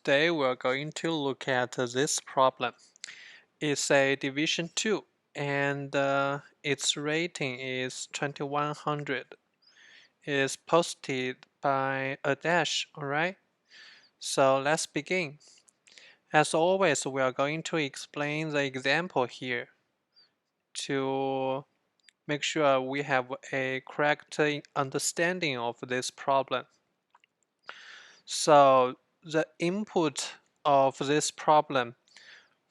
Today we're going to look at this problem. It's a division 2 and its rating is 2100. It's posted by a dash, alright? So let's begin. As always, we are going to explain the example here to make sure we have a correct understanding of this problem. So the input of this problem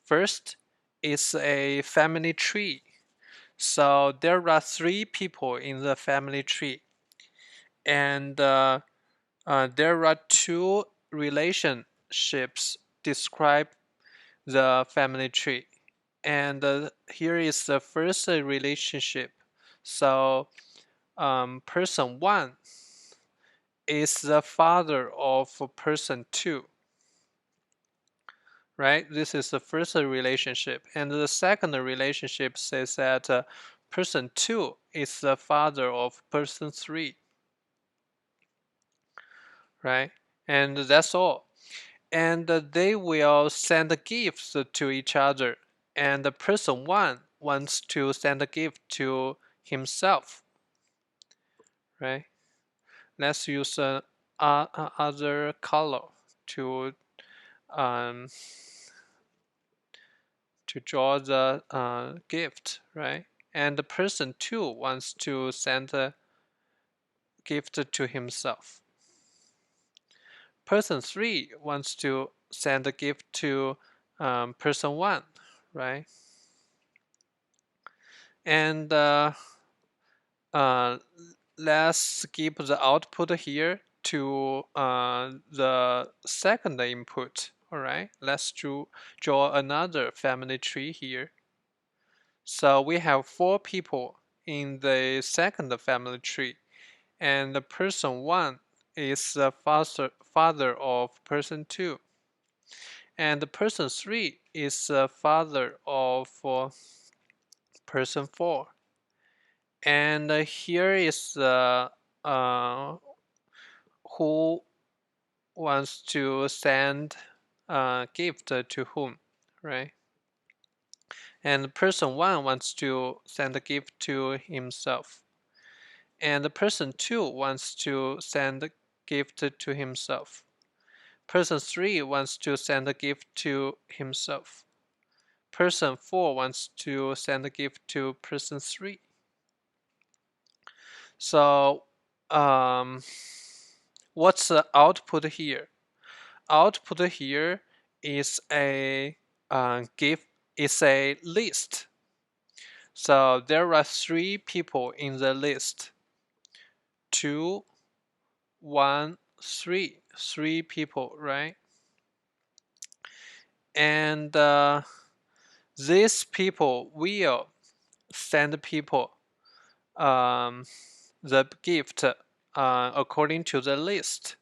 first is a family tree. So there are 3 people in the family tree, and there are 2 relationships describe the family tree. And here is the first relationship. So person 1 is the father of person 2. Right? This is the first relationship. And the second relationship says that person 2 is the father of person 3. Right? And that's all. And they will send gifts to each other. And the person 1 wants to send a gift to himself. Right? Let's use other color to um, draw the gift, right? And the person 2 wants to send a gift to himself. Person 3 wants to send a gift to person 1, right? And let's skip the output here to the second input. All right, let's draw another family tree here. So we have 4 people in the second family tree, and the person 1 is the father of person 2, and the person 3 is the father of person 4. And here is who wants to send a gift to whom, right? And person 1 wants to send a gift to himself. And the person 2 wants to send a gift to himself. Person 3 wants to send a gift to himself. Person 4 wants to send a gift to person 3. So what's the output here? Output here is a gift, is a list. So there are 3 people in the list. 2, 1, 3. 3 people, right? And these people will send people the gift according to the list.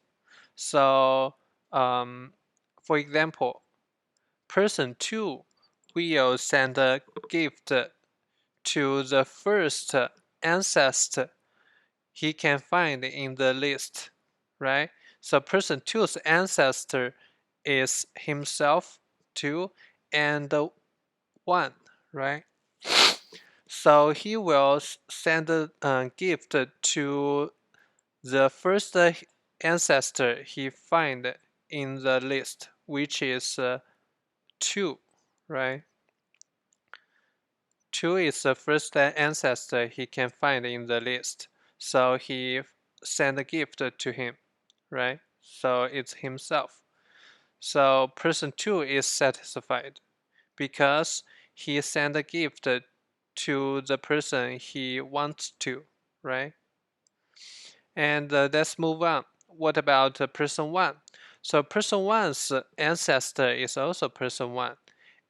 So for example, person 2 will send a gift to the first ancestor he can find in the list, right? So person 2's ancestor is himself, 2, and 1, right? So he will send a gift to the first ancestor he find in the list, which is 2, right? 2 is the first ancestor he can find in the list. So he send a gift to him, right? So it's himself. So person 2 is satisfied because he sent a gift to the person he wants to, right? And let's move on. What about person 1? So person 1's ancestor is also person 1.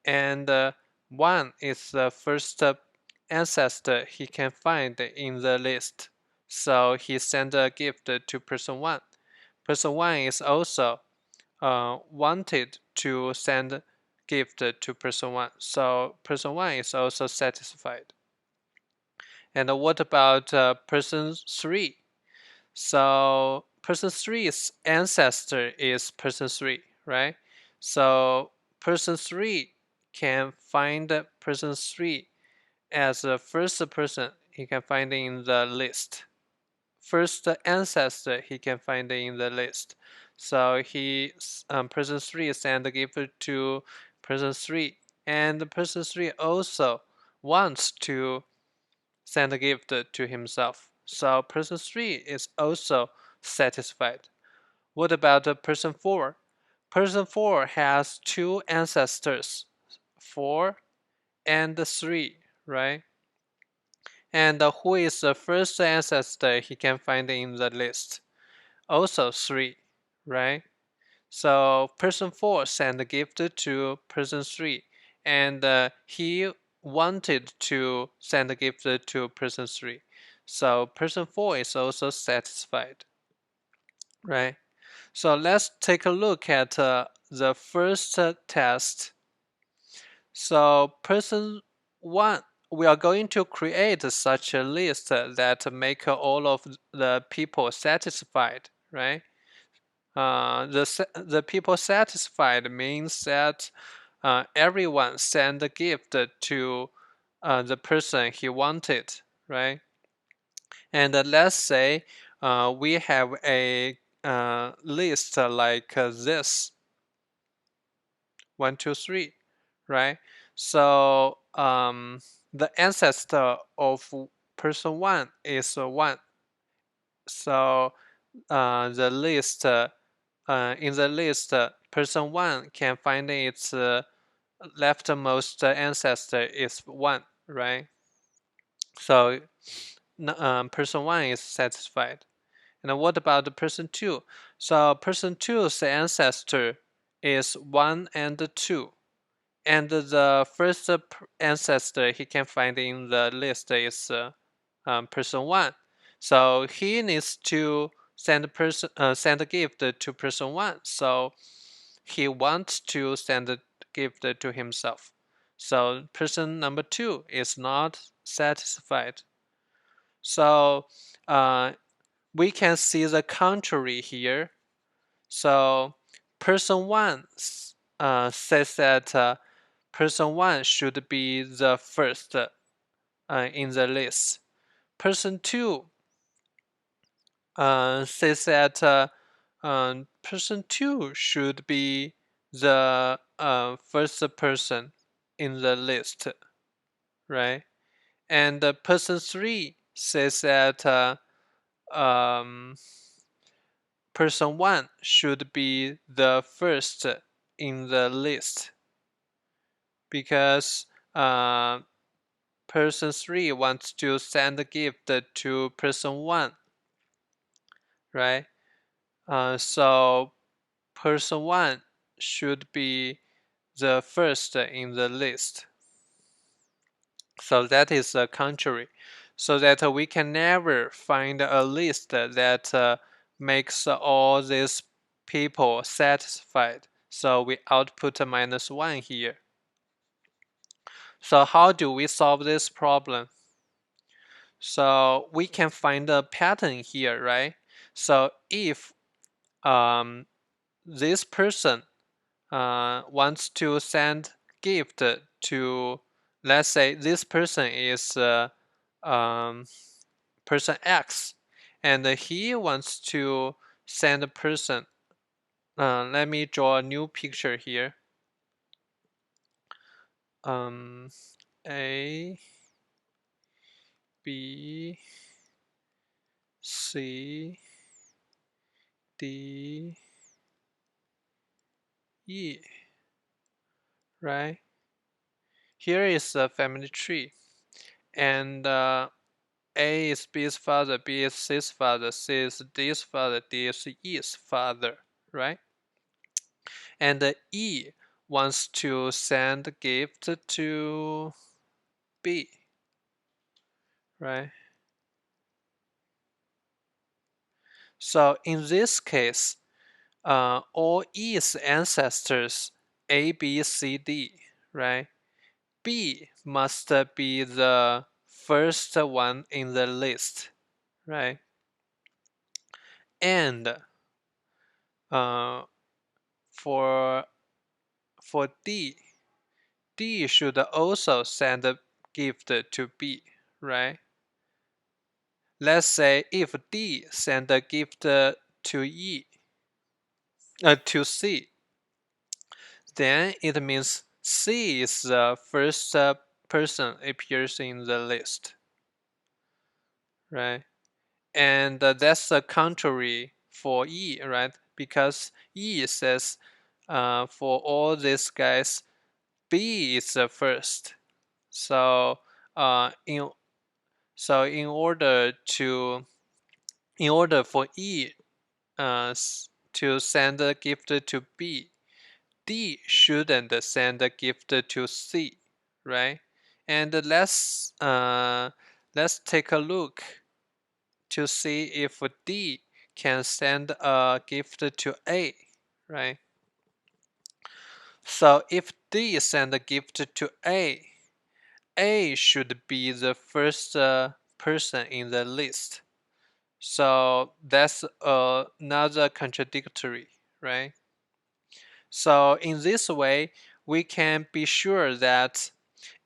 And 1 is the first ancestor he can find in the list. So he sent a gift to person 1. Person 1 is also wanted to send gift to person 1. So person 1 is also satisfied. And what about person 3? So person 3's ancestor is person 3, right? So person 3 can find person 3 as the first person he can find in the list. First ancestor he can find in the list. So person 3 send a gift to person 3, and person 3 also wants to send a gift to himself. So person 3 is also satisfied. What about person 4? Person 4 has two ancestors, 4 and 3, right? And who is the first ancestor he can find in the list? Also 3, right? So person 4 sent a gift to person 3, and he wanted to send a gift to person 3. So person 4 is also satisfied, right? So let's take a look at the first test. So person 1, we are going to create such a list that make all of the people satisfied, right? The people satisfied means that everyone sent a gift to the person he wanted, right? And let's say we have a list like this, 1, 2, 3, right? So the ancestor of person 1 is 1. So the list in the list, person 1 can find its leftmost ancestor is 1, right? So person 1 is satisfied. And what about the person 2? So person 2's ancestor is 1 and 2. And the first ancestor he can find in the list is person 1. So he needs to send a gift to person 1. So he wants to send a gift to himself. So person number 2 is not satisfied. So we can see the contrary here. So person 1 says that person 1 should be the first in the list. Person 2 says that person 2 should be the first person in the list, right? And person 3 says that um, person 1 should be the first in the list because person 3 wants to send a gift to person 1, right? So person 1 should be the first in the list. So that is the contrary. So that we can never find a list that makes all these people satisfied. So we output -1 here. So how do we solve this problem? So we can find a pattern here, right? So if this person wants to send gift to, let's say this person is um, person X, and he wants to send a person. Let me draw a new picture here. A, B, C, D, E, right? Here is the family tree, and A is B's father, B is C's father, C is D's father, D is E's father, right? And E wants to send a gift to B, right? So in this case, all E's ancestors, A, B, C, D, right? B must be the first one in the list, right? And for for D should also send a gift to B, right? Let's say if D send a gift to C, then it means C is the first person appears in the list, right? And that's the contrary for E, right? Because E says for all these guys, B is the first. So uh, in in order for E to send a gift to B, D shouldn't send a gift to C, right? And let's take a look to see if D can send a gift to A, right? So if D send a gift to A should be the first person in the list. So that's another contradictory, right? So in this way, we can be sure that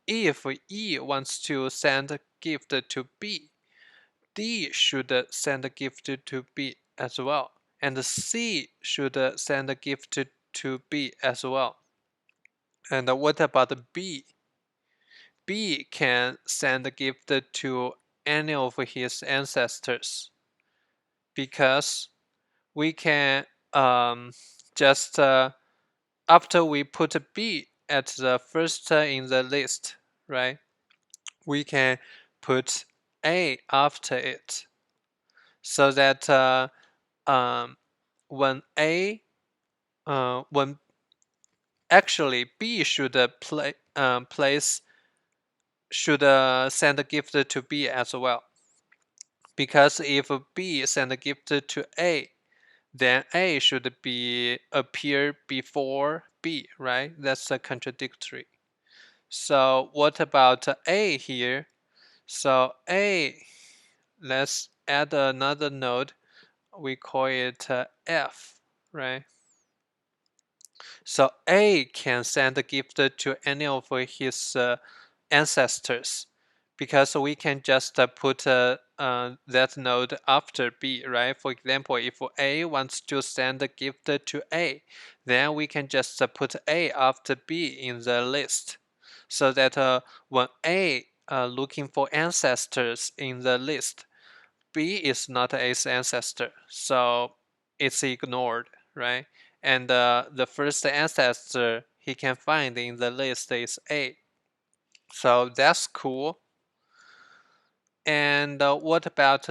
if E wants to send a gift to B, D should send a gift to B as well, and C should send a gift to B as well. And what about B? B can send a gift to any of his ancestors because we can just after we put B at the first in the list, right? We can put A after it so that when when actually B should place should send a gift to B as well, because if B send a gift to A, then A should be appear before B, right? That's a contradictory. So what about A here? So A, let's add another node. We call it F, right? So A can send a gift to any of his ancestors because we can just put that node after B, right? For example, if A wants to send a gift to A, then we can just put A after B in the list so that when A looking for ancestors in the list, B is not A's ancestor, so it's ignored, right? And the first ancestor he can find in the list is A. So that's cool. And what about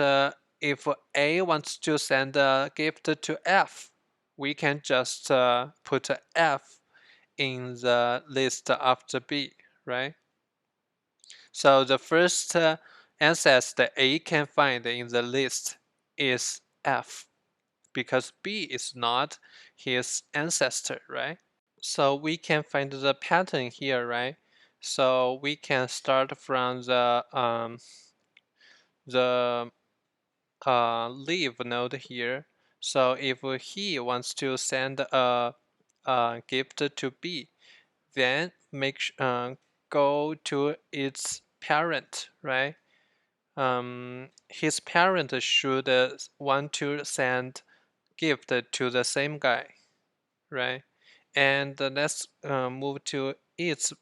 if A wants to send a gift to F? We can just put F in the list after B, right? So the first ancestor A can find in the list is F because B is not his ancestor, right? So we can find the pattern here, right? So we can start from the leave node here. So if he wants to send a gift to B, then go to its parent, right? His parent should want to send gift to the same guy, right? And let's move to his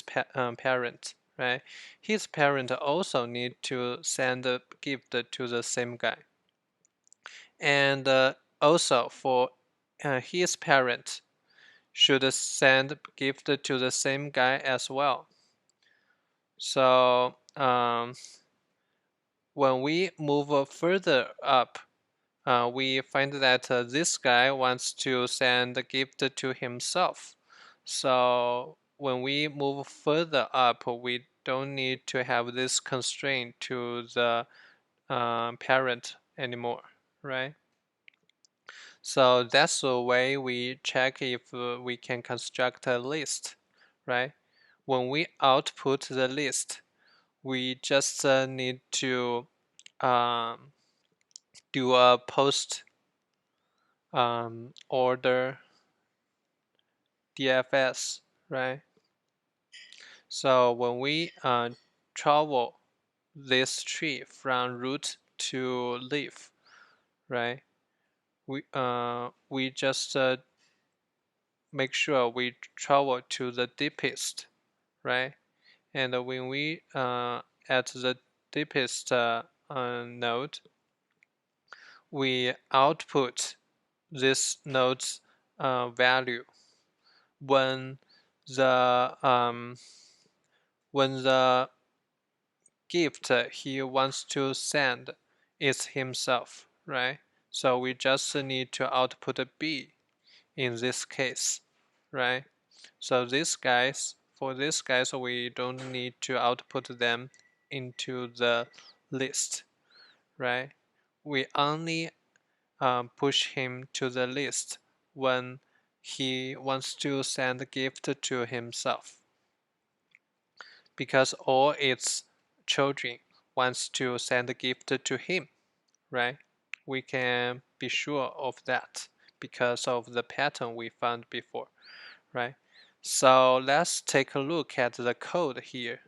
parent, right? His parent also need to send a gift to the same guy, and also for his parent should send gift to the same guy as well. So when we move further up, we find that this guy wants to send a gift to himself. So when we move further up, we don't need to have this constraint to the parent anymore, right? So that's the way we check if we can construct a list, right? When we output the list, we just need to um, do a post order DFS, right? So when we travel this tree from root to leaf, right? We just make sure we travel to the deepest, right? And when we at the deepest node, we output this node's value when the when the gift he wants to send is himself, right? So we just need to output a B in this case, right? So for these guys, we don't need to output them into the list, right? We only push him to the list when he wants to send a gift to himself, because all its children wants to send a gift to him, right? We can be sure of that because of the pattern we found before, right? So let's take a look at the code here.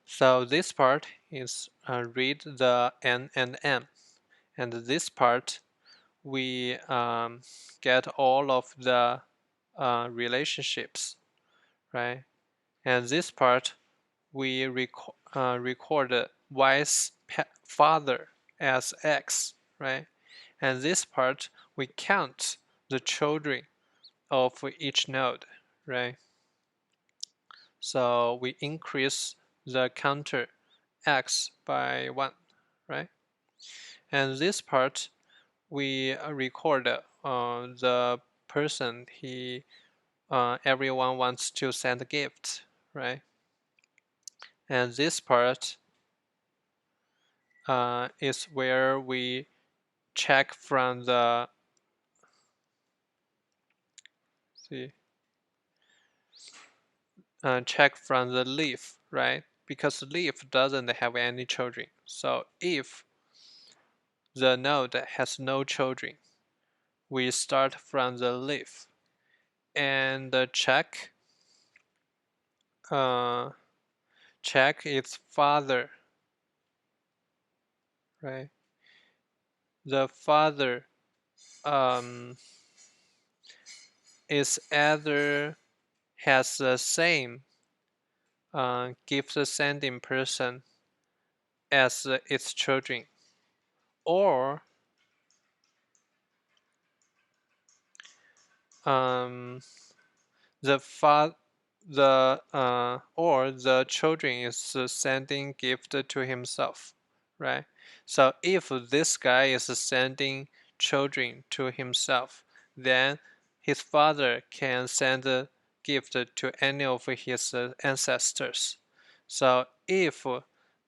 So this part is read the N and M, and this part we get all of the relationships, right? And this part we record Y's father as X, right? And this part we count the children of each node, right? So we increase the counter X by 1, right? And this part we record the person everyone wants to send a gift, right? And this part is where we check from the see check from the leaf, right? Because leaf doesn't have any children. So if the node has no children, we start from the leaf and uh, check its father, right? The father um, is either has the same gift sending person as its children, or um, the fa or the children is sending gift to himself, right? So if this guy is sending children to himself, then his father can send a gift to any of his ancestors. So if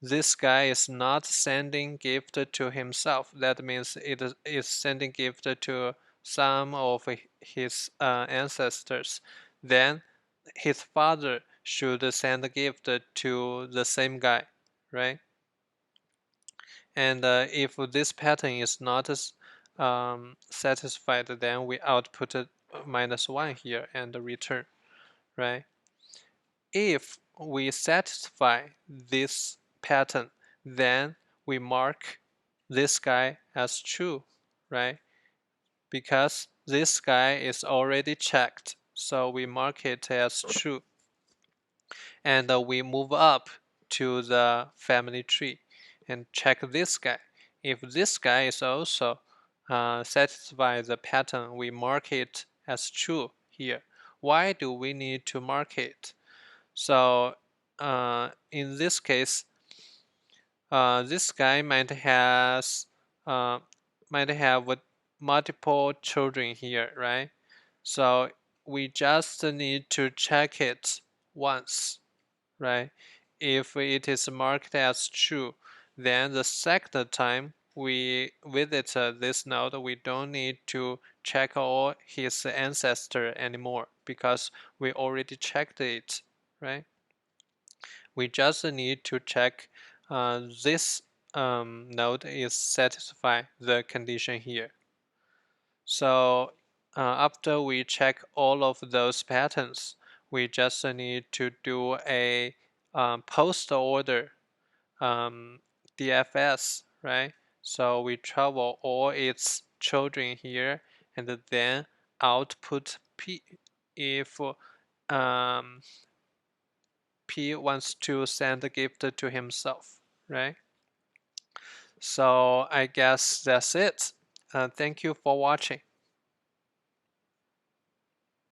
this guy is not sending gift to himself, that means it is sending gift to some of his ancestors, then his father should send a gift to the same guy, right? And if this pattern is not satisfied, then we output -1 here and return, right? If we satisfy this pattern, then we mark this guy as true, right? Because this guy is already checked, so we mark it as true. And we move up to the family tree and check this guy. If this guy is also satisfy the pattern, we mark it as true here. Why do we need to mark it? So in this case, this guy uh, might have multiple children here, right? So we just need to check it once, right? If it is marked as true, then the second time we visit this node, we don't need to check all his ancestor anymore because we already checked it, right? We just need to check this node is satisfy the condition here. So after we check all of those patterns, we just need to do a post order DFS, right? So we travel all its children here and then output P if P wants to send a gift to himself, right? So I guess that's it. Thank you for watching.